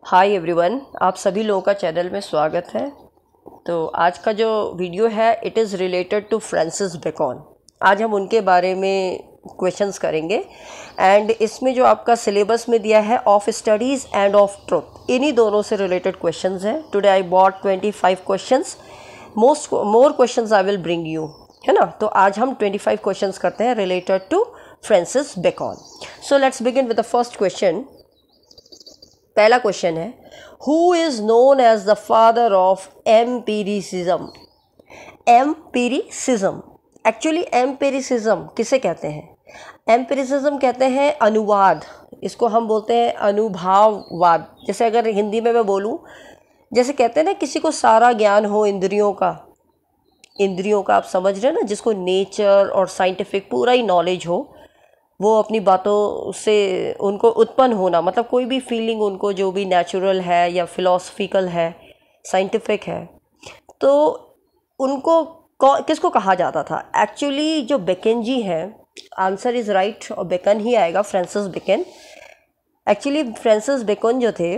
Hi everyone, आप सभी लोगों का चैनल में स्वागत है। तो आज का जो वीडियो है it is related to Francis Bacon. आज हम उनके बारे में क्वेश्चंस करेंगे एंड इसमें जो आपका सिलेबस में दिया है of studies and of truth, इन्हीं दोनों से रिलेटेड क्वेश्चंस हैं। Today I bought 25 questions, more questions I will bring you, है ना। तो आज हम 25 क्वेश्चंस करते हैं related to Francis Bacon. So let's begin with the first question. पहला क्वेश्चन है, who is known as the father of empiricism. Empiricism, actually empiricism किसे कहते हैं? एम्पिरिसिज्म कहते हैं अनुवाद, इसको हम बोलते हैं अनुभववाद। जैसे अगर हिंदी में मैं बोलूँ, जैसे कहते हैं ना किसी को सारा ज्ञान हो इंद्रियों का आप समझ रहे हैं ना, जिसको नेचर और साइंटिफिक पूरा ही नॉलेज हो, वो अपनी बातों से उनको उत्पन्न होना, मतलब कोई भी फीलिंग उनको जो भी नेचुरल है या फिलोसफिकल है, साइंटिफिक है, तो उनको किसको कहा जाता था? एक्चुअली जो बेकन जी हैं, आंसर इज़ राइट और बेकन ही आएगा, Francis Bacon. Actually Francis Bacon जो थे,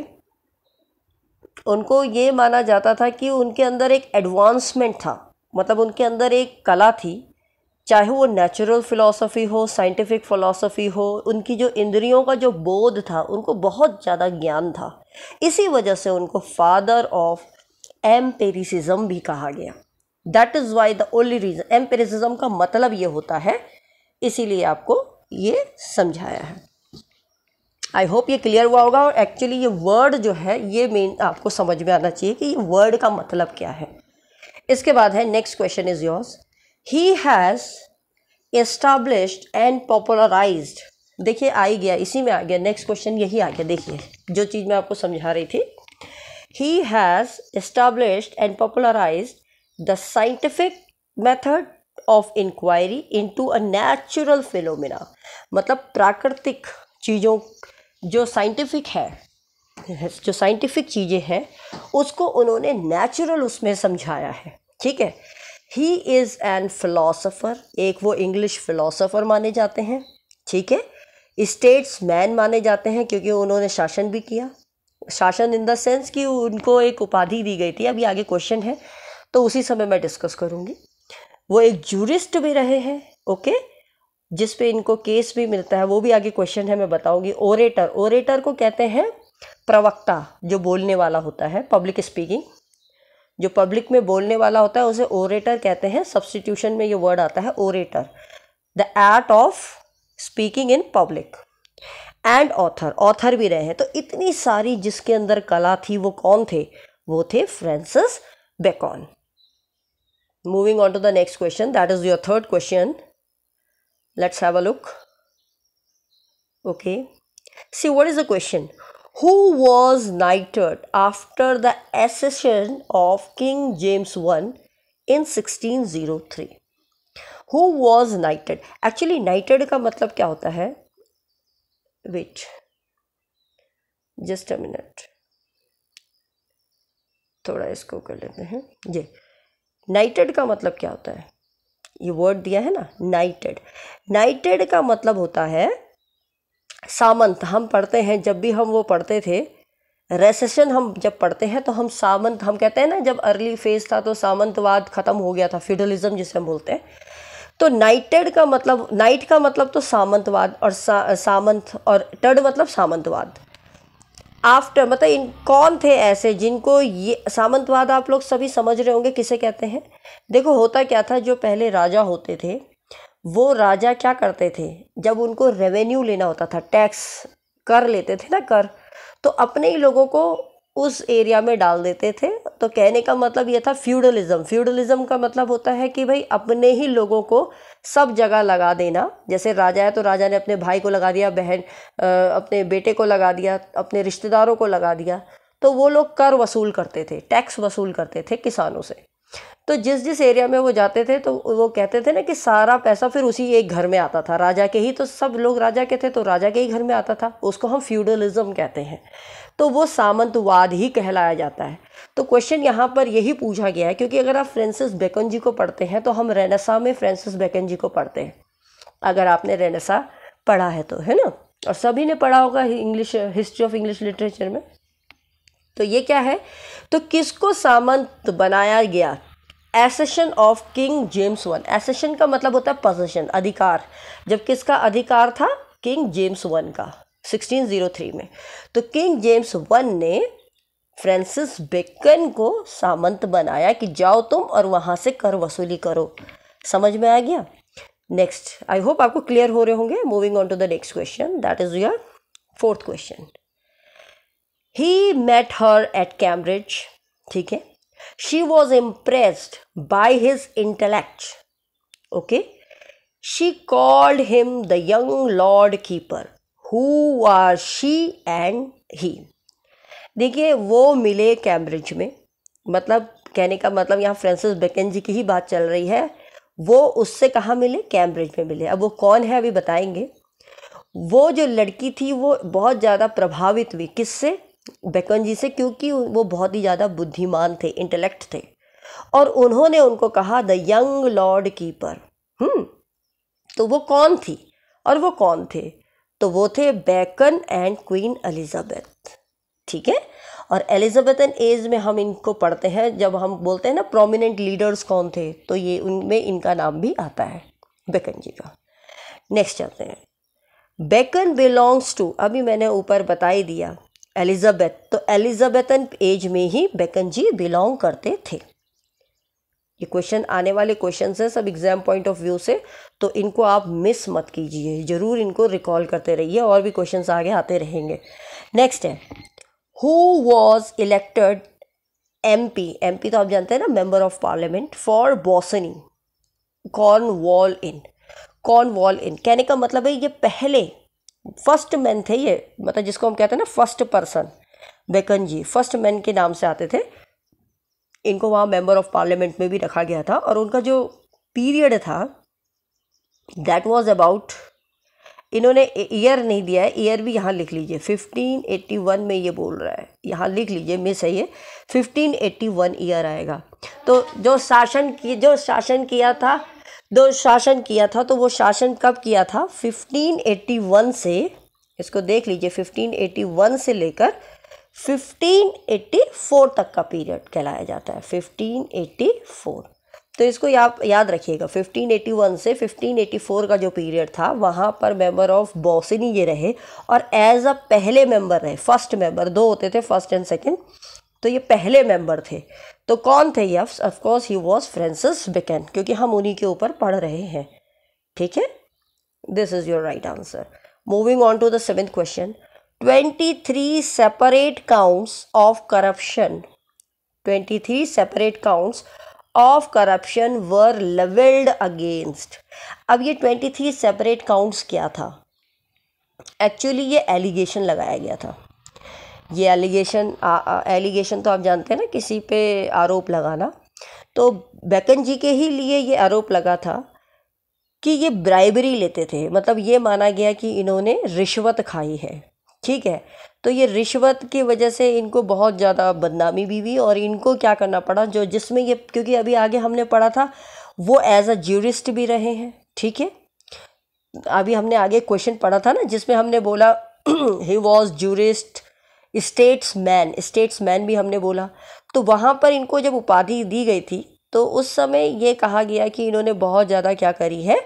उनको ये माना जाता था कि उनके अंदर एक एडवांसमेंट था, मतलब उनके अंदर एक कला थी, चाहे वो नेचुरल फ़िलॉसफी हो, साइंटिफिक फ़िलॉसफी हो, उनकी जो इंद्रियों का जो बोध था, उनको बहुत ज़्यादा ज्ञान था। इसी वजह से उनको फादर ऑफ एम्पिरिसिज्म भी कहा गया। That is why the only reason, empiricism का मतलब ये होता है, इसीलिए आपको ये समझाया है। आई होप ये क्लियर हुआ होगा। और एक्चुअली ये वर्ड जो है, ये मेन आपको समझ में आना चाहिए कि ये वर्ड का मतलब क्या है। इसके बाद है next question is yours. He has established and popularized, देखिए आ ही गया, इसी में आ गया, नेक्स्ट क्वेश्चन यही आ गया। देखिए जो चीज़ मैं आपको समझा रही थी, He has established and popularized the scientific method of inquiry into a natural phenomena, मतलब प्राकृतिक चीज़ों, जो साइंटिफिक है, जो साइंटिफिक चीज़ें हैं, उसको उन्होंने नेचुरल उसमें समझाया है। ठीक है। ही इज़ एन फिलोसोफर, एक वो इंग्लिश फिलोसोफर माने जाते हैं। ठीक है। स्टेट्स मैन माने जाते हैं क्योंकि उन्होंने शासन भी किया। शासन इन द सेंस कि उनको एक उपाधि दी गई थी, अभी आगे क्वेश्चन है तो उसी समय मैं डिस्कस करूँगी। वो एक जूरिस्ट भी रहे हैं, ओके, जिस पे इनको केस भी मिलता है, वो भी आगे क्वेश्चन है, मैं बताऊँगी। ओरेटर, ओरेटर को कहते हैं प्रवक्ता, जो बोलने वाला होता है, पब्लिक स्पीकिंग, जो पब्लिक में बोलने वाला होता है उसे ओरेटर कहते हैं। सब्स्टिट्यूशन में ये वर्ड आता है orator, the art of speaking in public. And author, author भी रहे हैं। तो इतनी सारी जिसके अंदर कला थी, वो कौन थे? वो थे Francis Bacon. Moving on to the next question, that is your third question. Let's have a look. Okay, see what is the question? Who was knighted after the accession of King James I in 1603? Who was knighted? Actually knighted का मतलब क्या होता है? Wait, just a minute, थोड़ा इसको कर लेते हैं। ये knighted का मतलब क्या होता है? ये वर्ड दिया है ना, knighted। knighted का मतलब होता है सामंत। हम पढ़ते हैं, जब भी हम वो पढ़ते थे, रेसेशन हम जब पढ़ते हैं तो हम सामंत, हम कहते हैं ना, जब अर्ली फेज था तो सामंतवाद खत्म हो गया था, फ्यूडलिज्म जिसे हम बोलते हैं। तो नाइटेड का मतलब, नाइट का मतलब तो सामंतवाद, और सामंत, और टड मतलब सामंतवाद। आफ्टर मतलब इन कौन थे ऐसे जिनको ये सामंतवाद, आप लोग सभी समझ रहे होंगे किसे कहते हैं। देखो होता क्या था, जो पहले राजा होते थे, वो राजा क्या करते थे, जब उनको रेवेन्यू लेना होता था, टैक्स कर लेते थे ना, कर, तो अपने ही लोगों को उस एरिया में डाल देते थे। तो कहने का मतलब ये था फ्यूडलिज्म। फ्यूडलिज्म का मतलब होता है कि भाई अपने ही लोगों को सब जगह लगा देना। जैसे राजा है तो राजा ने अपने भाई को लगा दिया, बहन अपने बेटे को लगा दिया, अपने रिश्तेदारों को लगा दिया। तो वो लोग कर वसूल करते थे, टैक्स वसूल करते थे किसानों से। तो जिस जिस एरिया में वो जाते थे तो वो कहते थे ना कि सारा पैसा फिर उसी एक घर में आता था, राजा के ही, तो सब लोग राजा के थे तो राजा के ही घर में आता था, उसको हम फ्यूडलिज्म कहते हैं। तो वो सामंतवाद ही कहलाया जाता है। तो क्वेश्चन यहाँ पर यही पूछा गया है, क्योंकि अगर आप फ्रांसिस बेकन जी को पढ़ते हैं तो हम रेनेसा में फ्रांसिस बेकन जी को पढ़ते हैं, अगर आपने रेनेसा पढ़ा है तो, है ना। और सभी ने पढ़ा होगा English, history of English literature में। तो ये क्या है, तो किसको सामंत बनाया गया? Accession of King James one. Accession का मतलब होता है पोजीशन, अधिकार। जब किसका अधिकार था? किंग जेम्स वन का 1603 में। तो किंग जेम्स वन ने फ्रांसिस बेकन को सामंत बनाया कि जाओ तुम और वहाँ से कर वसूली करो। समझ में आ गया? नेक्स्ट, आई होप आपको क्लियर हो रहे होंगे। Moving on to the next question, that is your fourth question. He met her at Cambridge, ठीक है। She was impressed by his intellect, okay. She called him the young Lord Keeper. Who are she and he? देखिए, वो मिले Cambridge में, मतलब कहने का मतलब यहाँ फ्रांसिस बेकन जी की ही बात चल रही है। वो उससे कहाँ मिले? कैम्ब्रिज में मिले। अब वो कौन है अभी बताएंगे। वो जो लड़की थी वो बहुत ज़्यादा प्रभावित हुई, किससे? बेकन जी से, क्योंकि वो बहुत ही ज़्यादा बुद्धिमान थे, इंटेलेक्ट थे। और उन्होंने उनको कहा द यंग लॉर्ड कीपर। तो वो कौन थी और वो कौन थे? तो वो थे बेकन एंड क्वीन एलिजाबेथ, ठीक है। और एलिजाबेथन एज में हम इनको पढ़ते हैं, जब हम बोलते हैं ना प्रोमिनेंट लीडर्स कौन थे, तो ये उनमें इनका नाम भी आता है, बेकन जी का। नेक्स्ट चलते हैं। बेकन बिलोंग्स टू, अभी मैंने ऊपर बता ही दिया, एलिजाबेथ। तो एलिजाबेथन एज में ही बेकन जी बिलोंग करते थे। ये क्वेश्चन आने वाले क्वेश्चन है सब एग्जाम पॉइंट ऑफ व्यू से, तो इनको आप मिस मत कीजिए, जरूर इनको रिकॉल करते रहिए, और भी क्वेश्चंस आगे आते रहेंगे। नेक्स्ट है, who was elected MP. MP तो आप जानते हैं ना, member of parliament, for Bossiney, Cornwall in. Cornwall in कहने का मतलब है ये पहले फर्स्ट मैन थे, ये मतलब जिसको हम कहते हैं ना फर्स्ट पर्सन। बेकन जी फर्स्ट मैन के नाम से आते थे। इनको वहाँ मेंबर ऑफ पार्लियामेंट में भी रखा गया था, और उनका जो पीरियड था दैट वाज अबाउट, इन्होंने ईयर नहीं दिया है, ईयर भी यहाँ लिख लीजिए, 1581 में ये बोल रहा है, यहाँ लिख लीजिए, मिस है ये, 1581 ईयर आएगा। तो जो शासन किया था तो वो शासन कब किया था? 1581 से, इसको देख लीजिए, 1581 से लेकर 1584 तक का पीरियड कहलाया जाता है, 1584। तो इसको याद रखिएगा, 1581 से 1584 का जो पीरियड था वहाँ पर मेंबर ऑफ बोसनी ये रहे, और एज अ पहले मेंबर रहे, फर्स्ट मेंबर। दो होते थे, फर्स्ट एंड सेकंड, तो ये पहले मेंबर थे। तो कौन थे ये? Of course he was Francis Bacon, क्योंकि हम उन्हीं के ऊपर पढ़ रहे हैं, ठीक है। This is your right answer. Moving on to the 7th question. 23 separate counts of corruption, 23 separate counts of corruption were leveled against। अब ये 23 separate counts क्या था? एक्चुअली ये एलिगेशन लगाया गया था। ये एलिगेशन तो आप जानते हैं ना, किसी पे आरोप लगाना। तो बेकन जी के ही लिए ये आरोप लगा था कि ये ब्राइबरी लेते थे, मतलब ये माना गया कि इन्होंने रिश्वत खाई है, ठीक है। तो ये रिश्वत की वजह से इनको बहुत ज़्यादा बदनामी भी हुई, और इनको क्या करना पड़ा, जो जिसमें ये, क्योंकि अभी आगे हमने पढ़ा था वो एज अ ज्यूरिस्ट भी रहे हैं, ठीक है। अभी हमने आगे क्वेश्चन पढ़ा था ना जिसमें हमने बोला ही वॉज ज्यूरिस्ट, स्टेट्समैन भी हमने बोला। तो वहाँ पर इनको जब उपाधि दी गई थी तो उस समय ये कहा गया कि इन्होंने बहुत ज़्यादा क्या करी है,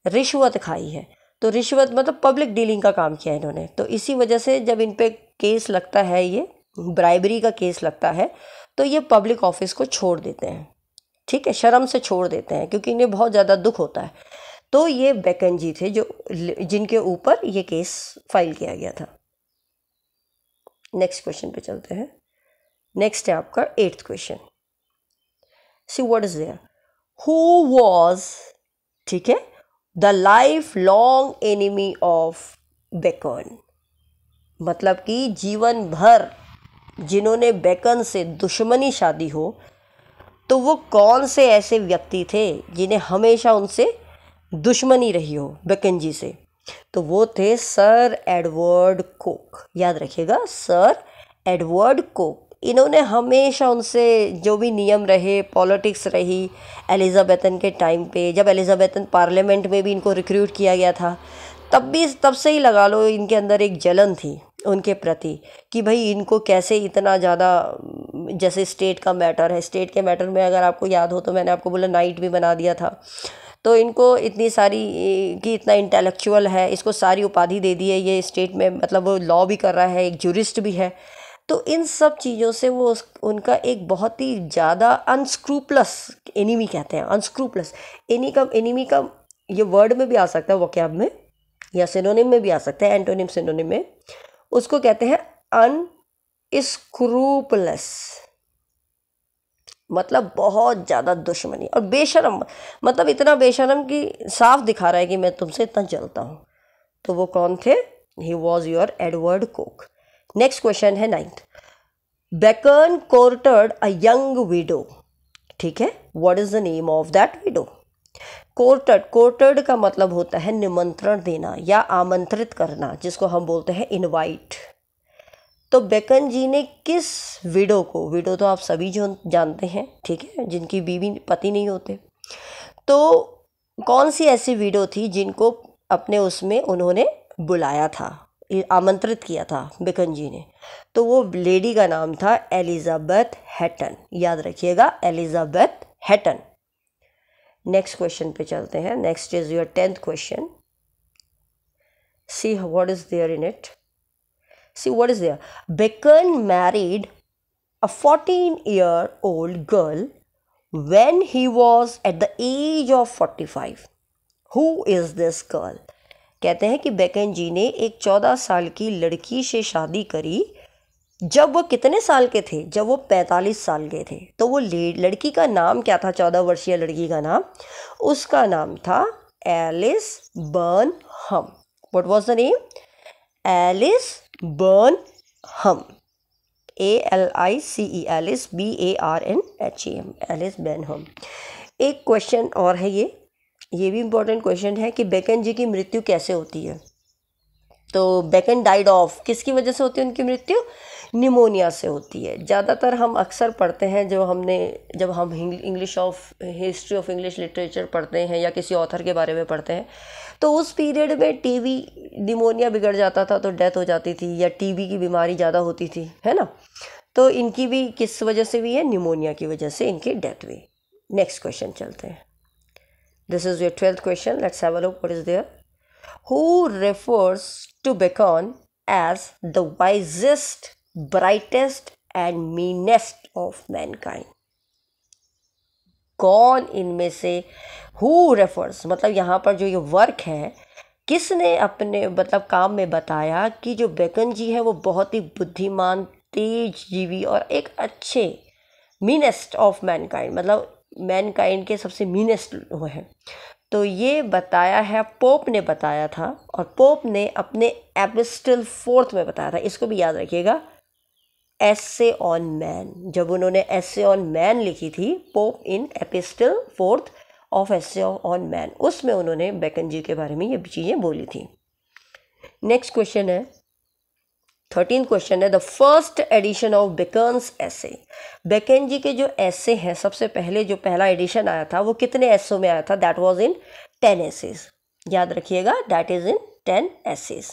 रिश्वत खाई है। तो रिश्वत मतलब पब्लिक डीलिंग का काम किया इन्होंने। तो इसी वजह से जब इन पे केस लगता है, ये ब्राइबरी का केस लगता है, तो ये पब्लिक ऑफिस को छोड़ देते हैं, ठीक है, शर्म से छोड़ देते हैं, क्योंकि इन्हें बहुत ज़्यादा दुख होता है। तो ये बेकन जी थे जिनके ऊपर ये केस फाइल किया गया था। नेक्स्ट क्वेश्चन पे चलते हैं। नेक्स्ट है आपका 8th question. See what is there, who was, ठीक है, the lifelong enemy of Bacon. मतलब कि जीवन भर जिन्होंने बेकन से दुश्मनी शादी हो, तो वो कौन से ऐसे व्यक्ति थे जिन्हें हमेशा उनसे दुश्मनी रही हो बेकन जी से? तो वो थे सर एडवर्ड कोक। याद रखिएगा, सर एडवर्ड कोक। इन्होंने हमेशा उनसे जो भी नियम रहे, पॉलिटिक्स रही एलिजाबेथन के टाइम पे, जब एलिजाबेथन पार्लियामेंट में भी इनको रिक्रूट किया गया था, तब से ही लगा लो इनके अंदर एक जलन थी उनके प्रति कि भाई इनको कैसे इतना ज़्यादा, जैसे स्टेट का मैटर है, स्टेट के मैटर में अगर आपको याद हो तो मैंने आपको बोला नाइट भी बना दिया था, तो इनको इतनी सारी कि इतना इंटेलेक्चुअल है, इसको सारी उपाधि दे दी है, ये स्टेट में मतलब वो लॉ भी कर रहा है, एक जूरिस्ट भी है। तो इन सब चीज़ों से वो उनका एक बहुत ही ज़्यादा अनस्क्रूपलस एनिमी कहते हैं, अनस्क्रूपलस एनिमी का ये वर्ड में भी आ सकता है, वोकैब में या सिनोनिम में भी आ सकता है, एंटोनिम सिनोनिम में उसको कहते हैं अनस्क्रूपलस, मतलब बहुत ज़्यादा दुश्मनी, और बेशरम, मतलब इतना बेशरम कि साफ दिखा रहा है कि मैं तुमसे इतना जलता हूँ। तो वो कौन थे? He was your Edward Coke. Next question है 9th। Bacon courted a young widow, ठीक है, what is the name of that widow? Courted का मतलब होता है निमंत्रण देना या आमंत्रित करना, जिसको हम बोलते हैं इनवाइट। तो बेकन जी ने किस विडो को, विडो तो आप सभी जो जानते हैं, ठीक है, जिनकी बीवी पति नहीं होते, तो कौन सी ऐसी विडो थी जिनको अपने उसमें उन्होंने बुलाया था, आमंत्रित किया था बेकन जी ने? तो वो लेडी का नाम था एलिजाबेथ हैटन, याद रखिएगा, एलिजाबेथ हैटन। नेक्स्ट क्वेश्चन पे चलते हैं। Next is your 10th question. See what is there in it. See what is there. Bacon married a 14-year-old girl when he was at the age of 45. Who is this girl? कहते हैं कि bacon जी ने एक 14 साल की लड़की से शादी करी जब वो कितने साल के थे? जब वो 45 साल के थे। तो वो लड़की का नाम क्या था? 14 वर्षीय लड़की का नाम, उसका नाम था Alice Barnham. What was the name? Alice Barnham, ALICE, Alice BARNHAM, Alice Barnham. एक क्वेश्चन और है, ये भी इम्पोर्टेंट क्वेश्चन है कि बेकन जी की मृत्यु कैसे होती है? तो बेकन डाइड ऑफ, किसकी वजह से होती है उनकी मृत्यु? निमोनिया से होती है। ज़्यादातर हम अक्सर पढ़ते हैं, जब हम हिस्ट्री ऑफ इंग्लिश लिटरेचर पढ़ते हैं या किसी ऑथर के बारे में पढ़ते हैं, तो उस पीरियड में टीबी, निमोनिया बिगड़ जाता था तो डेथ हो जाती थी, या टीबी की बीमारी ज़्यादा होती थी, है ना। तो इनकी भी किस वजह से हुई है? निमोनिया की वजह से इनकी डेथ हुई। नेक्स्ट क्वेश्चन चलते हैं। This is your 12th question. Let's have a look what is there. Who refers to Bacon as the wisest, brightest and meanest of mankind? कौन इनमें से who refers, मतलब यहाँ पर जो ये वर्क है, किसने अपने मतलब काम में बताया कि जो बेकन जी है वो बहुत ही बुद्धिमान, तेज जीवी और एक अच्छे, मीनेस्ट ऑफ मैनकाइंड, मतलब मैनकाइंड के सबसे मीनेस्ट वो है। तो ये बताया है, पोप ने बताया था, और पोप ने अपने एपिस्टल 4th में बताया था। इसको भी याद रखिएगा, एसे ऑन मैन। जब उन्होंने एसे ऑन मैन लिखी थी, pope in epistle 4th of essay on man, उसमें उन्होंने बेकन जी के बारे में ये चीज़ें बोली थी। नेक्स्ट क्वेश्चन है 13th क्वेश्चन है, the first edition of Bacon's essay. Bacon ji के जो एसे हैं, सबसे पहले जो पहला एडिशन आया था वो कितने एसों में आया था? दैट वाज इन 10 एसेस, याद रखिएगा, that is in 10 essays.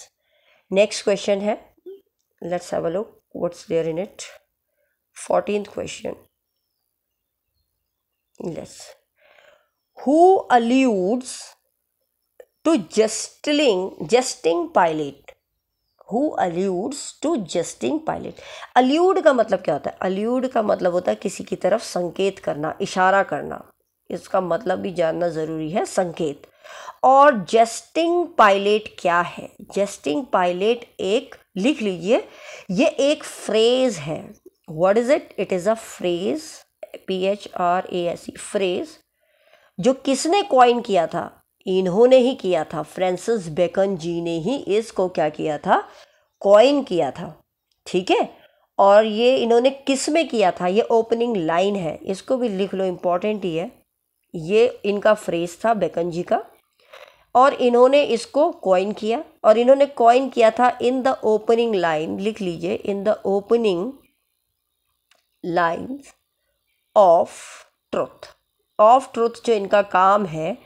Next question है, let's have a look what's there in it. 14th question, let's, who alludes to jesting Pilate? Who alludes to jesting Pilate? allude का मतलब क्या होता है? allude का मतलब होता है किसी की तरफ संकेत करना, इशारा करना। इसका मतलब भी जानना ज़रूरी है, संकेत। और jesting Pilate क्या है? jesting Pilate एक, लिख लीजिए, ये एक फ्रेज है। What is it? It is a phrase, PHRASE, phrase, जो किसने कॉइन किया था? इन्होंने ही किया था, फ्रांसिस बेकन जी ने ही इसको क्या किया था? कॉइन किया था, ठीक है। और ये इन्होंने किस में किया था? ये ओपनिंग लाइन है, इसको भी लिख लो, इम्पॉर्टेंट ही है। ये इनका फ्रेज था बेकन जी का, और इन्होंने इसको कॉइन किया, और इन्होंने कॉइन किया था इन द ओपनिंग लाइन, लिख लीजिए, in the opening line of truth. Of truth जो इनका काम है,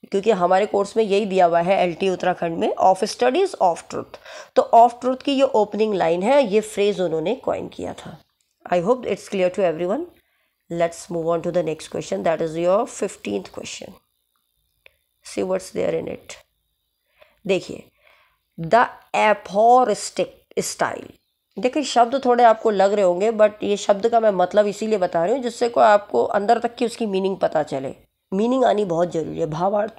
क्योंकि हमारे कोर्स में यही दिया हुआ है LT उत्तराखंड में, ऑफ स्टडीज ऑफ ट्रुथ। तो ऑफ ट्रुथ की ये ओपनिंग लाइन है, ये फ्रेज उन्होंने कॉइन किया था। I hope it's clear to everyone. Let's move on to the next question, that is your 15th question. See what's there in it. देखिए, the aphoristic style. देखिए शब्द थोड़े आपको लग रहे होंगे, बट ये शब्द का मैं मतलब इसीलिए बता रही हूँ जिससे को आपको अंदर तक की उसकी मीनिंग पता चले। मीनिंग आनी बहुत जरूरी है, भावार्थ।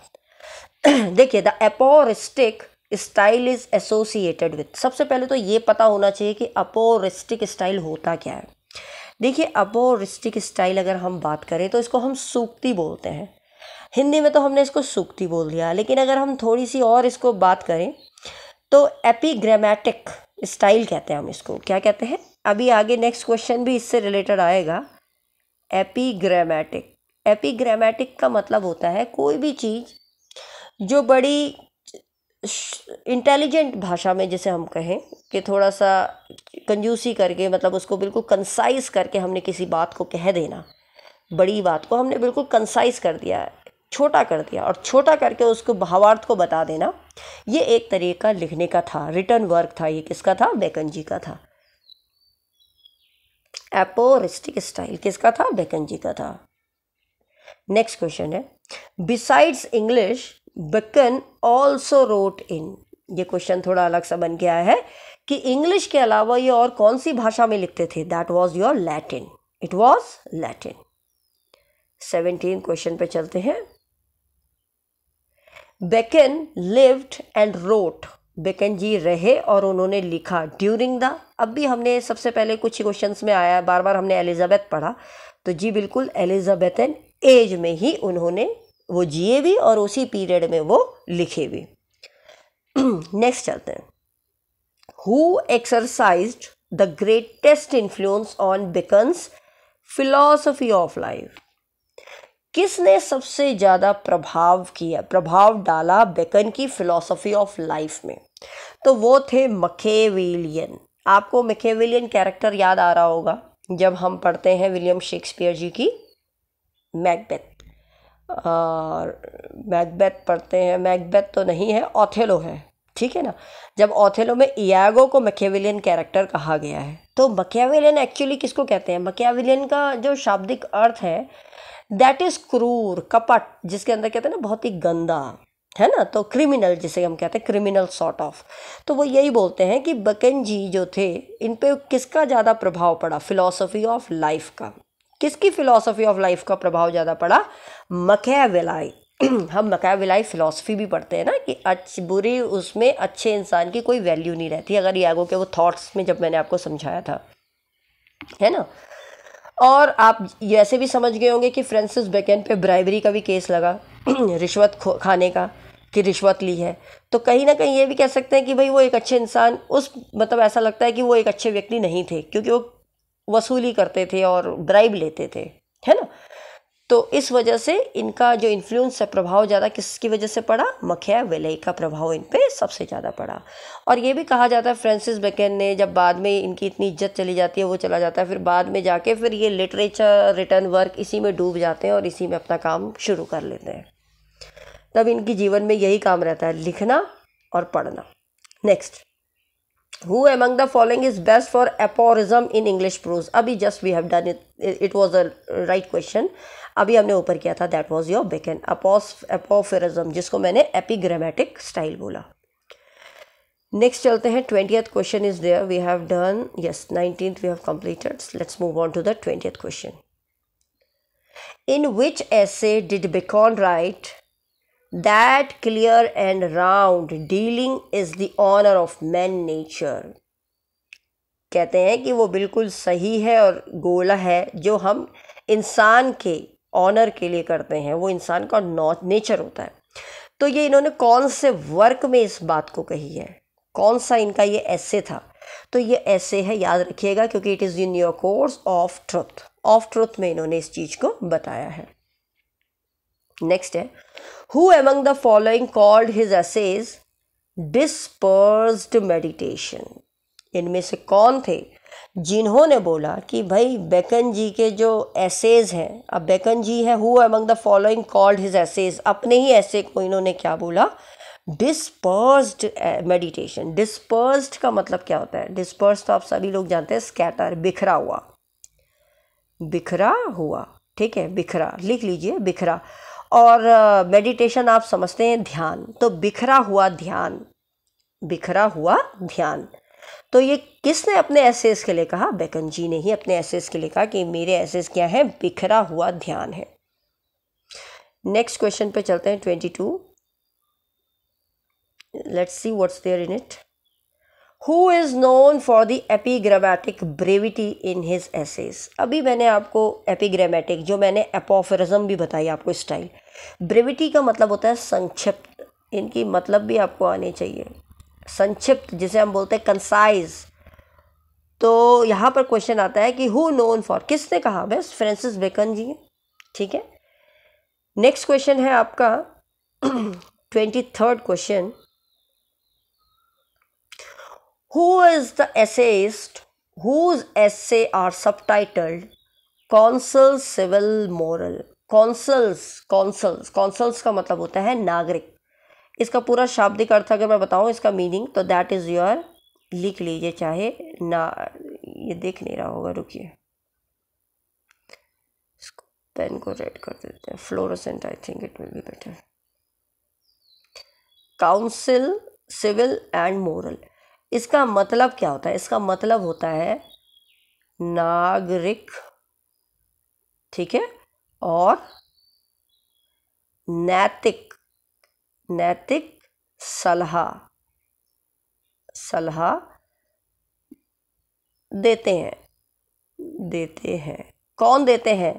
देखिए, the aphoristic style is associated with, सबसे पहले तो ये पता होना चाहिए कि अपोरिस्टिक स्टाइल होता क्या है। देखिए, अपोरिस्टिक स्टाइल अगर हम बात करें तो इसको हम सूक्ति बोलते हैं। हिंदी में तो हमने इसको सूक्ति बोल दिया, लेकिन अगर हम थोड़ी सी और इसको बात करें तो एपिग्रामेटिक स्टाइल कहते हैं हम इसको। क्या कहते हैं? अभी आगे नेक्स्ट क्वेश्चन भी इससे रिलेटेड आएगा। एपिग्रामेटिक, एपिग्रामेटिक का मतलब होता है कोई भी चीज़ जो बड़ी इंटेलिजेंट भाषा में, जैसे हम कहें कि थोड़ा सा कंजूसी करके, मतलब उसको बिल्कुल कंसाइज करके हमने किसी बात को कह देना, बड़ी बात को हमने बिल्कुल कंसाइज कर दिया, छोटा कर दिया, और छोटा करके उसको भावार्थ को बता देना, ये एक तरीका लिखने का था, रिटर्न वर्क था। ये किसका था? बेकन जी का था। एपोरिस्टिक स्टाइल किसका था? बेकन जी का था। नेक्स्ट क्वेश्चन है, besides English Bacon also wrote in. ये क्वेश्चन थोड़ा अलग सा बन के आया है कि इंग्लिश के अलावा ये और कौन सी भाषा में लिखते थे? That was your Latin, it was Latin. 17 question पे चलते हैं। Bacon lived and wrote, Bacon जी रहे और उन्होंने लिखा ड्यूरिंग द, अब भी हमने सबसे पहले कुछ ही क्वेश्चंस में आया, बार बार हमने एलिजाबेथ पढ़ा, तो जी बिल्कुल एलिजाबेथन एज में ही उन्होंने वो जिए भी और उसी पीरियड में वो लिखे भी। नेक्स्ट चलते हैं। Who exercised the greatest influence on beckons philosophy of life. किसने सबसे ज़्यादा प्रभाव डाला बेकन की फिलॉसफी ऑफ लाइफ में? तो वो थे मैकियावेलियन। आपको मैकियावेलियन कैरेक्टर याद आ रहा होगा जब हम पढ़ते हैं विलियम शेक्सपियर जी की मैकबेथ, और मैकबेथ पढ़ते हैं, मैकबेथ तो नहीं है, ओथेलो है, ठीक है ना। जब ओथेलो में इयागो को मैकियावेलियन कैरेक्टर कहा गया है, तो मैकियावेलियन एक्चुअली किसको कहते हैं? मैकियावेलियन का जो शाब्दिक अर्थ है दैट इज क्रूर, कपट, जिसके अंदर कहते हैं ना बहुत ही गंदा, है ना, तो क्रिमिनल, जिसे हम कहते हैं क्रिमिनल सॉर्ट ऑफ। तो वो यही बोलते हैं कि बेकन जी जो थे, इन पे किसका ज़्यादा प्रभाव पड़ा? फिलॉसफी ऑफ लाइफ का। किसकी फिलॉसफी ऑफ लाइफ का प्रभाव ज़्यादा पड़ा? मैकियावेली। हम मैकियावेली फिलॉसफी भी पढ़ते हैं ना कि बुरी, उसमें अच्छे इंसान की कोई वैल्यू नहीं रहती, अगर इयागो के वो थॉट्स में जब मैंने आपको समझाया था, है ना। और आप ये ऐसे भी समझ गए होंगे कि फ्रांसिस बेकन पे ब्राइबरी का भी केस लगा, रिश्वत खाने का, कि रिश्वत ली है। तो कहीं ना कहीं ये भी कह सकते हैं कि भाई वो एक अच्छे इंसान, उस मतलब ऐसा लगता है कि वो एक अच्छे व्यक्ति नहीं थे, क्योंकि वो वसूली करते थे और ब्राइब लेते थे, है ना। तो इस वजह से इनका जो इन्फ्लुएंस है, प्रभाव ज़्यादा किसकी वजह से पड़ा? मैकियावेली का प्रभाव इन पे सबसे ज़्यादा पड़ा। और ये भी कहा जाता है फ्रांसिस बेकन ने, जब बाद में इनकी इतनी इज्जत चली जाती है, वो चला जाता है, फिर बाद में जाके फिर ये लिटरेचर, रिटर्न वर्क इसी में डूब जाते हैं और इसी में अपना काम शुरू कर लेते हैं। तब इनकी जीवन में यही काम रहता है, लिखना और पढ़ना। Next, Who among the following is best for aphorism in English prose? अभी just we have done it. It was a right question. अभी हमने ऊपर किया था, that was your Bacon. Apophorism, जिसको मैंने epigrammatic style बोला। Next चलते हैं, 20th question is there. We have done, yes, 19th we have completed. Let's move on to the 20th question. In which essay did Bacon write that clear and round dealing is the honor of man nature? कहते हैं कि वो बिल्कुल सही है और गोला है जो हम इंसान के ऑनर के लिए करते हैं, वो इंसान का नेचर होता है। तो ये इन्होंने कौन से वर्क में इस बात को कही है, कौन सा इनका ये ऐसे था? तो ये ऐसे है, याद रखिएगा, क्योंकि it is in your course of truth. Of truth में इन्होंने इस चीज़ को बताया है। नेक्स्ट है, Who among the following called his essays dispersed meditation? इनमें से कौन थे जिन्होंने बोला कि भाई बेकन जी के जो एसेज हैं, अब बेकन जी है who among the following called his essays, अपने ही ऐसे को इन्होंने क्या बोला, डिस्पर्स्ड मेडिटेशन। डिस्पर्स्ड का मतलब क्या होता है? डिस्पर्स्ड तो आप सभी लोग जानते हैं, स्कैटर, बिखरा हुआ, बिखरा हुआ, ठीक है, बिखरा लिख लीजिए, बिखरा। और मेडिटेशन आप समझते हैं ध्यान, तो बिखरा हुआ ध्यान, बिखरा हुआ ध्यान। तो ये किसने अपने एसेस के लिए कहा? बेकन जी ने ही अपने एसेस के लिए कहा कि मेरे एसेस क्या है? बिखरा हुआ ध्यान है। नेक्स्ट क्वेश्चन पे चलते हैं, 22। Let's see what's there in it. Who is known for the epigrammatic brevity in his essays? अभी मैंने आपको एपिग्रामेटिक, जो मैंने एपोफोरिज्म भी बताई आपको स्टाइल, ब्रेविटी का मतलब होता है संक्षिप्त, इनकी मतलब भी आपको आने चाहिए, संक्षिप्त जिसे हम बोलते हैं कंसाइज। तो यहाँ पर क्वेश्चन आता है कि हु नोन फॉर, किसने कहा? बस फ्रांसिस बेकन जी, ठीक है। नेक्स्ट क्वेश्चन है आपका 23rd question. Who is the essayist whose essay are subtitled Consuls Civil Moral? Consoles का मतलब होता है नागरिक। इसका पूरा शाब्दिक अर्थ अगर मैं बताऊं इसका मीनिंग, तो दैट इज योर, लिख लीजिए चाहे ना, ये देख नहीं रहा होगा, रुकिए इसको पेन को रेड कर देते हैं, fluorescent, I think it will be better. Counsel civil and moral, इसका मतलब क्या होता है? इसका मतलब होता है नागरिक, ठीक है, और नैतिक, नैतिक सलाह देते हैं, देते हैं। कौन देते हैं?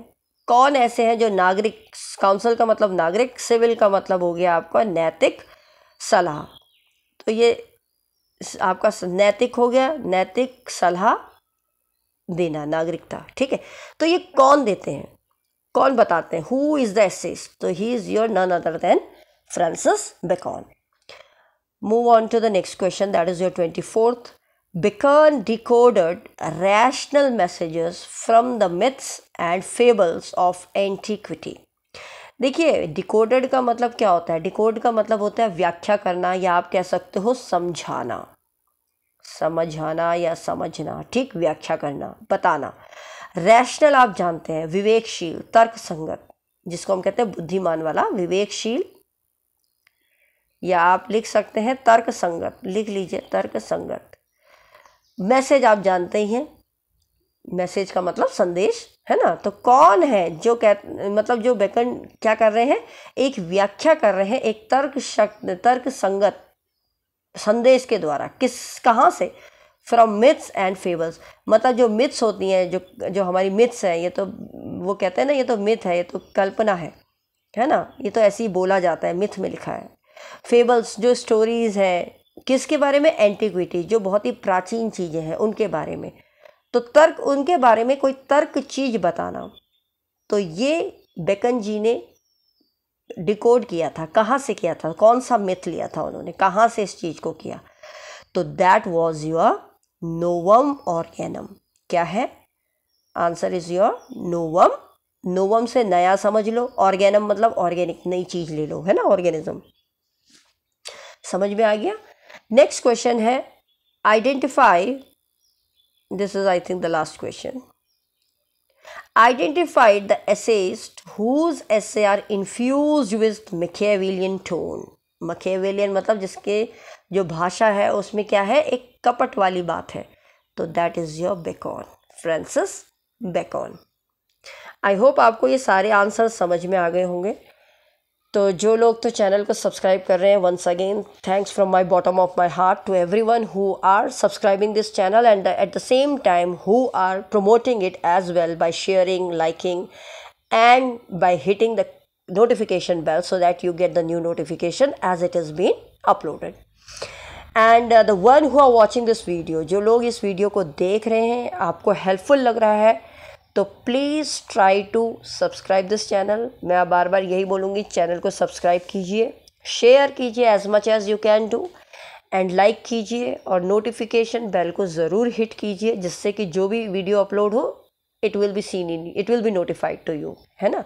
कौन ऐसे हैं जो नागरिक, काउंसिल का मतलब नागरिक, सिविल का मतलब हो गया आपका नैतिक सलाह, तो ये आपका नैतिक हो गया, नैतिक सलाह देना, नागरिकता, ठीक है। तो ये कौन देते हैं, कौन बताते हैं? Who is the essayist? तो he is your none other than Francis Bacon. Move on to the next question, that is your 24th। Bacon decoded rational messages from the myths and fables of antiquity. देखिए, decoded का मतलब क्या होता है? Decode का मतलब होता है व्याख्या करना, या आप कह सकते हो समझाना, समझाना या समझना, ठीक, व्याख्या करना, बताना। रैशनल आप जानते हैं, विवेकशील, तर्क संगत, जिसको हम कहते हैं बुद्धिमान वाला, विवेकशील, या आप लिख सकते हैं तर्क संगत, लिख लीजिए तर्क संगत। मैसेज आप जानते ही हैं, मैसेज का मतलब संदेश, है ना। तो कौन है जो मतलब जो बेकन क्या कर रहे हैं? एक व्याख्या कर रहे हैं, एक तर्क संगत संदेश के द्वारा। कहाँ से? फ्रॉम मिथ्स एंड फेबल्स, मतलब जो मिथ्स होती हैं, जो हमारी मिथ्स हैं, ये तो वो कहते हैं ना, ये तो मिथ है, ये तो कल्पना है ना, ये तो ऐसे ही बोला जाता है, मिथ में लिखा है। फेबल्स जो स्टोरीज हैं, किसके बारे में? एंटीक्विटी, जो बहुत ही प्राचीन चीज़ें हैं उनके बारे में। तो तर्क, उनके बारे में कोई तर्क चीज़ बताना, तो ये बेकन जी ने डिकोड किया था। कहाँ से किया था? कौन सा मिथ लिया था उन्होंने, कहाँ से इस चीज़ को किया? तो that was your Novum Organum. क्या है? Answer is your Novum. Novum से नया समझ लो, ऑर्गेनम मतलब ऑर्गेनिक, नई चीज ले लो, है ना, ऑर्गेनिज्म। समझ में आ गया? नेक्स्ट क्वेश्चन है, identify, this is I think the last question. Identified the essayist whose essay are infused with Machiavellian tone. Machiavellian मतलब जिसके जो भाषा है उसमें क्या है? एक कपट वाली बात है। तो that is your Bacon, Francis Bacon. I hope आपको ये सारे आंसर समझ में आ गए होंगे। तो जो लोग तो चैनल को सब्सक्राइब कर रहे हैं, once again thanks from my bottom of my heart to everyone who are subscribing this channel and at the same time who are promoting it as well by sharing, liking and by hitting the notification bell so that you get the new notification as it has been uploaded. And the one who are watching this video, जो लोग इस video को देख रहे हैं, आपको helpful लग रहा है, तो please try to subscribe this channel. मैं बार बार यही बोलूँगी, चैनल को सब्सक्राइब कीजिए, शेयर कीजिए as much as you can do, and like कीजिए और नोटिफिकेशन बेल को ज़रूर हिट कीजिए, जिससे कि जो भी वीडियो अपलोड हो it will be notified to you, है ना।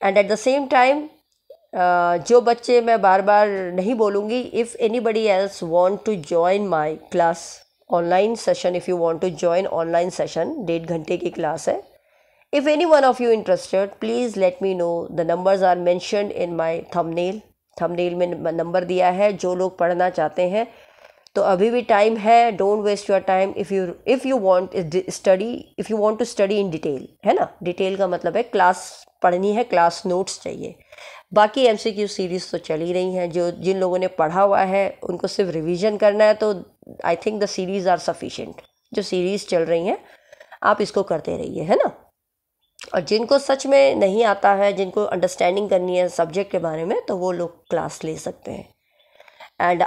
And at the same time जो बच्चे, मैं बार बार नहीं बोलूँगी, if anybody else want to join my class online session, if you want to join online session, 1.5 घंटे की क्लास है, if any one of you interested please let me know. The numbers are mentioned in my thumbnail में number दिया है। जो लोग पढ़ना चाहते हैं तो अभी भी टाइम है, don't waste your time. If you want to study in detail, है ना, डिटेल का मतलब है क्लास पढ़नी है, क्लास नोट्स चाहिए। बाकी MCQ सीरीज़ तो चल ही रही हैं, जिन लोगों ने पढ़ा हुआ है उनको सिर्फ रिवीजन करना है, तो I think the series are sufficient. जो सीरीज़ चल रही हैं आप इसको करते रहिए, है ना। और जिनको सच में नहीं आता है, जिनको अंडरस्टैंडिंग करनी है सब्जेक्ट के बारे में, तो वो लोग क्लास ले सकते हैं। And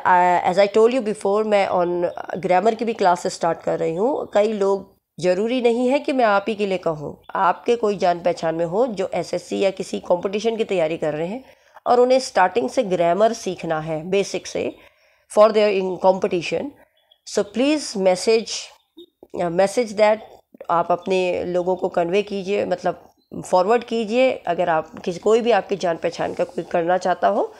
as I told you before, मैं ऑन ग्रामर की भी क्लासेस स्टार्ट कर रही हूँ। कई लोग, ज़रूरी नहीं है कि मैं आप ही के लिए कहूँ, आपके कोई जान पहचान में हो जो SSC या किसी कंपटीशन की तैयारी कर रहे हैं और उन्हें स्टार्टिंग से ग्रामर सीखना है, बेसिक से, for there in competition, so please message that, आप अपने लोगों को कन्वे कीजिए, मतलब फॉरवर्ड कीजिए। अगर आप कोई भी आपकी जान पहचान का कोई करना चाहता हो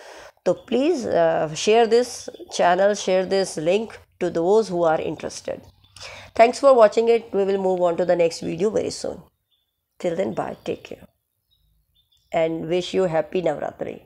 तो please share this channel, share this link to those who are interested. Thanks for watching it. We will move on to the next video very soon. Till then, bye. Take care. And wish you happy Navratri.